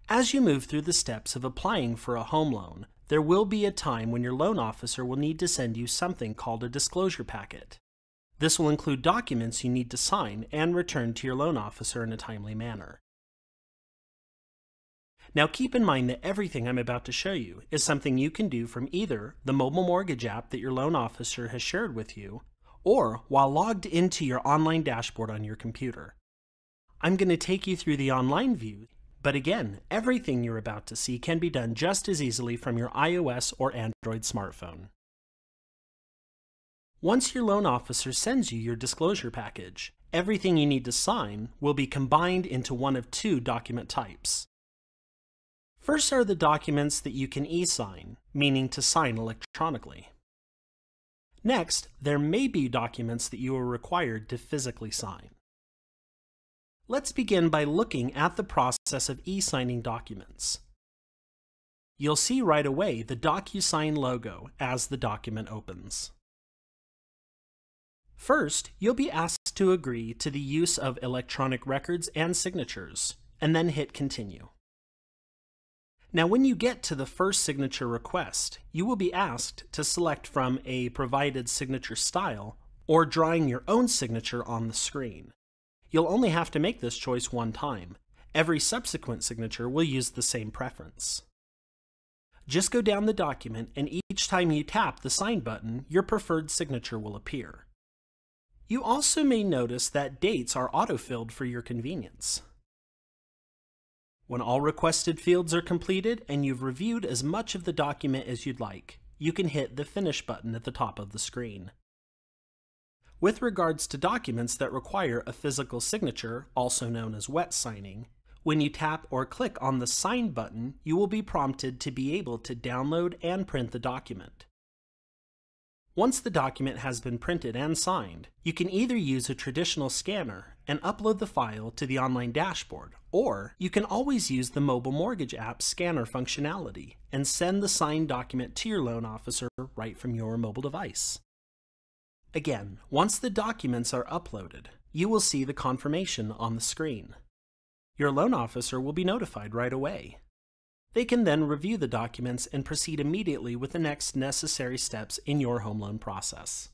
As you move through the steps of applying for a home loan, there will be a time when your loan officer will need to send you something called a disclosure packet. This will include documents you need to sign and return to your loan officer in a timely manner. Now keep in mind that everything I'm about to show you is something you can do from either the mobile mortgage app that your loan officer has shared with you, or while logged into your online dashboard on your computer. I'm going to take you through the online view, but again, everything you're about to see can be done just as easily from your iOS or Android smartphone. Once your loan officer sends you your disclosure package, everything you need to sign will be combined into one of two document types. First are the documents that you can e-sign, meaning to sign electronically. Next, there may be documents that you are required to physically sign. Let's begin by looking at the process of e-signing documents. You'll see right away the DocuSign logo as the document opens. First, you'll be asked to agree to the use of electronic records and signatures, and then hit Continue. Now, when you get to the first signature request, you will be asked to select from a provided signature style or drawing your own signature on the screen. You'll only have to make this choice one time. Every subsequent signature will use the same preference. Just go down the document, and each time you tap the Sign button, your preferred signature will appear. You also may notice that dates are autofilled for your convenience. When all requested fields are completed and you've reviewed as much of the document as you'd like, you can hit the Finish button at the top of the screen. With regards to documents that require a physical signature, also known as wet signing, when you tap or click on the Sign button, you will be prompted to be able to download and print the document. Once the document has been printed and signed, you can either use a traditional scanner and upload the file to the online dashboard, or you can always use the mobile mortgage app's scanner functionality and send the signed document to your loan officer right from your mobile device. Again, once the documents are uploaded, you will see the confirmation on the screen. Your loan officer will be notified right away. They can then review the documents and proceed immediately with the next necessary steps in your home loan process.